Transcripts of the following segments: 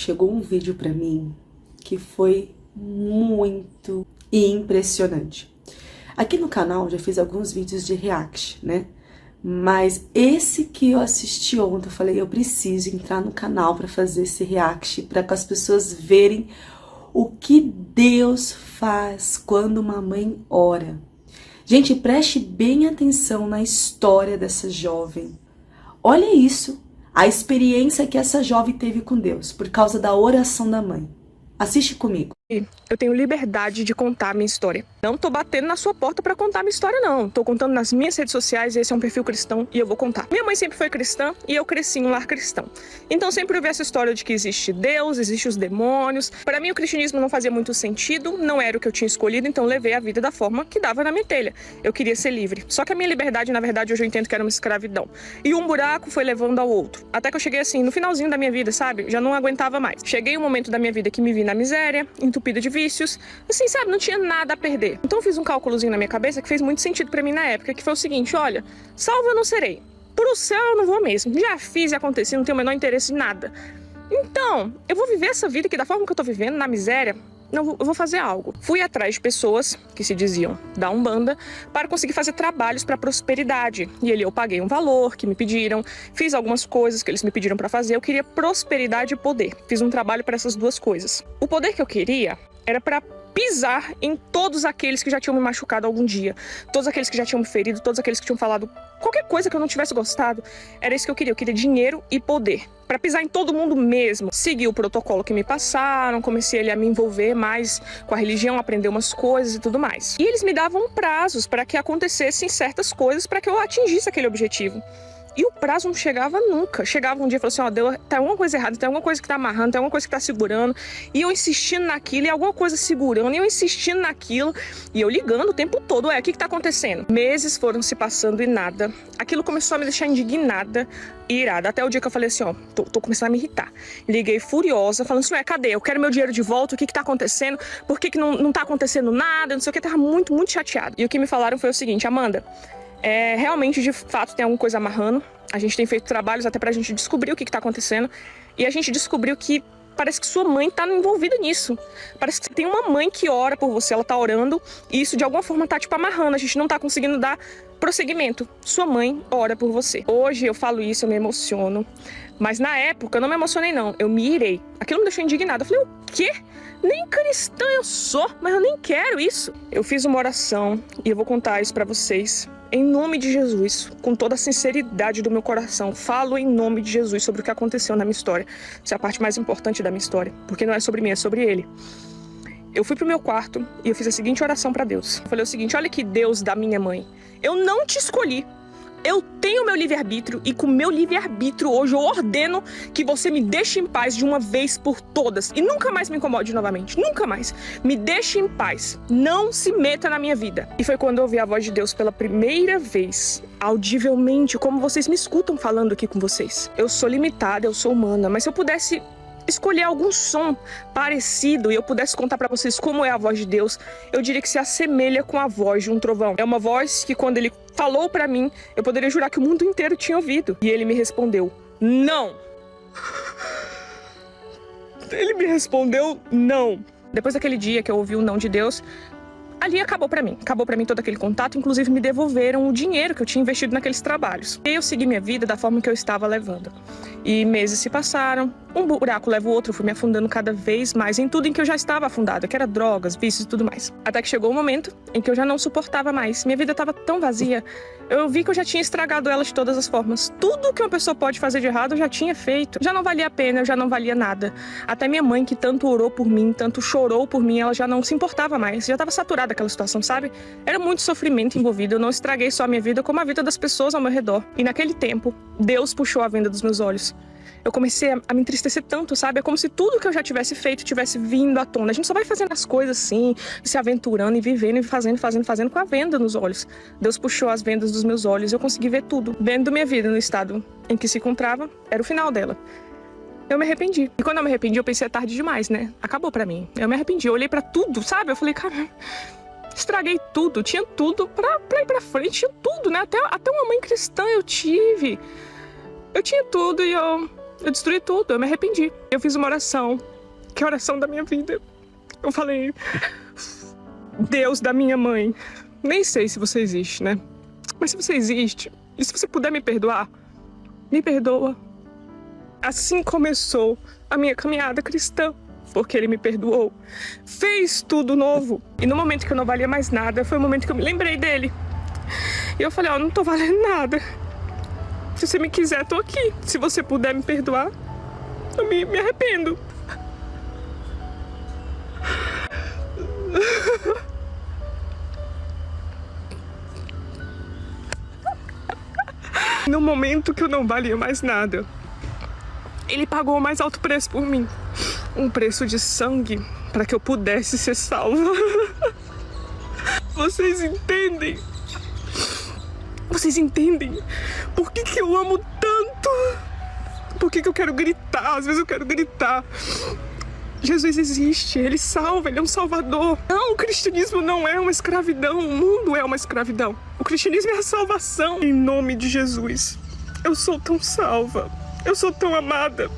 chegou um vídeo pra mim que foi muito impressionante. Aqui no canal já fiz alguns vídeos de react, né? Mas esse que eu assisti ontem, eu falei, eu preciso entrar no canal para fazer esse react, para que as pessoas verem o que Deus faz quando uma mãe ora. Gente, preste bem atenção na história dessa jovem. Olha isso, a experiência que essa jovem teve com Deus, por causa da oração da mãe. Assiste comigo. Eu tenho liberdade de contar a minha história. Não tô batendo na sua porta pra contar a minha história, não. Tô contando nas minhas redes sociais, esse é um perfil cristão e eu vou contar. Minha mãe sempre foi cristã e eu cresci em um lar cristão. Então sempre ouvi essa história de que existe Deus, existe os demônios. Para mim o cristianismo não fazia muito sentido, não era o que eu tinha escolhido, então levei a vida da forma que dava na minha telha. Eu queria ser livre. Só que a minha liberdade, na verdade, hoje eu entendo que era uma escravidão. E um buraco foi levando ao outro. Até que eu cheguei assim, no finalzinho da minha vida, sabe? Já não aguentava mais. Cheguei um momento da minha vida que me vi na miséria, entupida de vícios. Assim, sabe, não tinha nada a perder. Então eu fiz um cálculozinho na minha cabeça que fez muito sentido pra mim na época, que foi o seguinte, olha, salvo eu não serei. Pro céu eu não vou mesmo. Já fiz e aconteci, não tenho o menor interesse em nada. Então, eu vou viver essa vida que da forma que eu tô vivendo, na miséria, não, eu vou fazer algo. Fui atrás de pessoas que se diziam da Umbanda para conseguir fazer trabalhos para prosperidade. E ali eu paguei um valor que me pediram, fiz algumas coisas que eles me pediram para fazer. Eu queria prosperidade e poder. Fiz um trabalho para essas duas coisas. O poder que eu queria era para pisar em todos aqueles que já tinham me machucado algum dia, todos aqueles que já tinham me ferido, todos aqueles que tinham falado qualquer coisa que eu não tivesse gostado. Era isso que eu queria dinheiro e poder, para pisar em todo mundo mesmo. Segui o protocolo que me passaram, comecei ali a me envolver mais com a religião, aprender umas coisas e tudo mais. E eles me davam prazos para que acontecessem certas coisas para que eu atingisse aquele objetivo. E o prazo não chegava nunca. Chegava um dia e falava assim, ó, deu, tá alguma coisa errada, tem alguma coisa que tá amarrando, tem alguma coisa que tá segurando. E eu insistindo naquilo, e alguma coisa segurando, e eu insistindo naquilo. E eu ligando o tempo todo, o que tá acontecendo? Meses foram se passando e nada. Aquilo começou a me deixar indignada e irada. Até o dia que eu falei assim, ó, tô começando a me irritar. Liguei furiosa, falando assim, cadê? Eu quero meu dinheiro de volta, o que tá acontecendo? Por que não tá acontecendo nada? Não sei o que, tava muito, muito chateada. E o que me falaram foi o seguinte, Amanda, realmente, de fato, tem alguma coisa amarrando. A gente tem feito trabalhos até pra gente descobrir o que tá acontecendo. E a gente descobriu que parece que sua mãe tá envolvida nisso. Parece que tem uma mãe que ora por você, ela tá orando, e isso de alguma forma tá, tipo, amarrando. A gente não tá conseguindo dar prosseguimento. Sua mãe ora por você. Hoje eu falo isso, eu me emociono. Mas na época eu não me emocionei, não. Eu me irei. Aquilo me deixou indignada. Eu falei, o quê? Nem cristã eu sou, mas eu nem quero isso. Eu fiz uma oração e eu vou contar isso pra vocês. Em nome de Jesus, com toda a sinceridade do meu coração, falo em nome de Jesus sobre o que aconteceu na minha história. Essa é a parte mais importante da minha história, porque não é sobre mim, é sobre Ele. Eu fui pro meu quarto e eu fiz a seguinte oração pra Deus. Eu falei o seguinte, olha que Deus da minha mãe, eu não te escolhi. Eu tenho meu livre-arbítrio e com meu livre-arbítrio hoje eu ordeno que você me deixe em paz de uma vez por todas e nunca mais me incomode novamente, nunca mais. Me deixe em paz, não se meta na minha vida. E foi quando eu ouvi a voz de Deus pela primeira vez, audivelmente, como vocês me escutam falando aqui com vocês. Eu sou limitada, eu sou humana, mas se eu pudesse escolher algum som parecido e eu pudesse contar pra vocês como é a voz de Deus, eu diria que se assemelha com a voz de um trovão. É uma voz que quando ele falou pra mim, eu poderia jurar que o mundo inteiro tinha ouvido. E ele me respondeu, não. Ele me respondeu, não. Depois daquele dia que eu ouvi o não de Deus, ali acabou pra mim todo aquele contato, inclusive me devolveram o dinheiro que eu tinha investido naqueles trabalhos. E eu segui minha vida da forma que eu estava levando. E meses se passaram, um buraco leva o outro, eu fui me afundando cada vez mais em tudo em que eu já estava afundada, que era drogas, vícios e tudo mais. Até que chegou um momento em que eu já não suportava mais, minha vida estava tão vazia, eu vi que eu já tinha estragado ela de todas as formas. Tudo que uma pessoa pode fazer de errado eu já tinha feito, já não valia a pena, eu já não valia nada. Até minha mãe, que tanto orou por mim, tanto chorou por mim, ela já não se importava mais, já estava saturada daquela situação, sabe? Era muito sofrimento envolvido, eu não estraguei só a minha vida, como a vida das pessoas ao meu redor. E naquele tempo, Deus puxou a venda dos meus olhos. Eu comecei a me entristecer tanto, sabe? É como se tudo que eu já tivesse feito tivesse vindo à tona. A gente só vai fazendo as coisas assim, se aventurando e vivendo e fazendo com a venda nos olhos. Deus puxou as vendas dos meus olhos e eu consegui ver tudo. Vendo minha vida no estado em que se encontrava, era o final dela. Eu me arrependi. E quando eu me arrependi, eu pensei, é tarde demais, né? Acabou pra mim. Eu me arrependi. Eu olhei pra tudo, sabe? Eu falei, cara, estraguei tudo. Tinha tudo pra ir pra frente. Tinha tudo, né? Até uma mãe cristã eu tive. Eu tinha tudo e eu Eu destruí tudo, eu me arrependi. Eu fiz uma oração, que é a oração da minha vida. Eu falei, Deus da minha mãe, nem sei se você existe, né? Mas se você existe, e se você puder me perdoar, me perdoa. Assim começou a minha caminhada cristã, porque ele me perdoou, fez tudo novo. E no momento que eu não valia mais nada, foi o momento que eu me lembrei dele. E eu falei, ó, não tô valendo nada. Se você me quiser, tô aqui. Se você puder me perdoar, eu me arrependo. No momento que eu não valia mais nada, ele pagou o mais alto preço por mim. Um preço de sangue para que eu pudesse ser salva. Vocês entendem? Vocês entendem? Por que eu amo tanto? Por que eu quero gritar? Às vezes eu quero gritar. Jesus existe, ele salva, ele é um salvador. Não, o cristianismo não é uma escravidão, o mundo é uma escravidão. O cristianismo é a salvação. Em nome de Jesus, eu sou tão salva, eu sou tão amada.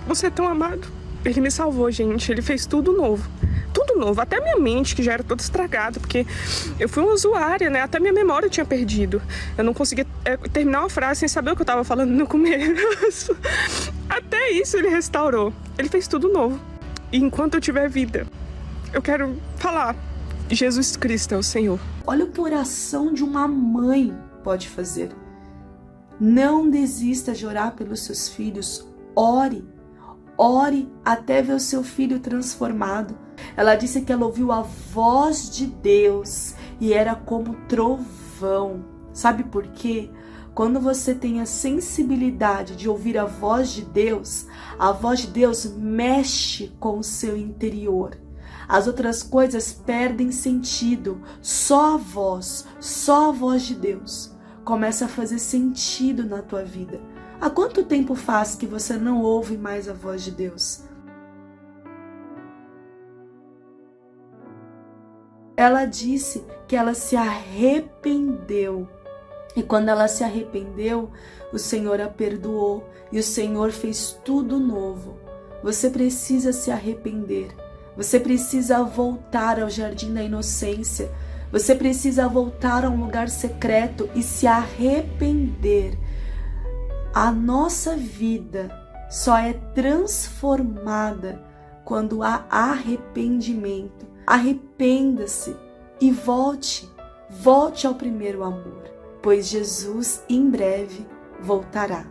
Você é tão amado. Ele me salvou, gente, ele fez tudo novo. Tudo novo, até minha mente, que já era toda estragada, porque eu fui uma usuária, né? Até minha memória eu tinha perdido. Eu não conseguia terminar uma frase sem saber o que eu tava falando no começo. Até isso ele restaurou. Ele fez tudo novo. E enquanto eu tiver vida, eu quero falar, Jesus Cristo é o Senhor. Olha o que a oração de uma mãe pode fazer. Não desista de orar pelos seus filhos. Ore. Ore até ver o seu filho transformado. Ela disse que ela ouviu a voz de Deus e era como trovão. Sabe por quê? Quando você tem a sensibilidade de ouvir a voz de Deus mexe com o seu interior. As outras coisas perdem sentido. Só a voz de Deus começa a fazer sentido na tua vida. Há quanto tempo faz que você não ouve mais a voz de Deus? Ela disse que ela se arrependeu. E quando ela se arrependeu, o Senhor a perdoou e o Senhor fez tudo novo. Você precisa se arrepender. Você precisa voltar ao jardim da inocência. Você precisa voltar a um lugar secreto e se arrepender. A nossa vida só é transformada quando há arrependimento. Arrependa-se e volte ao primeiro amor, pois Jesus em breve voltará.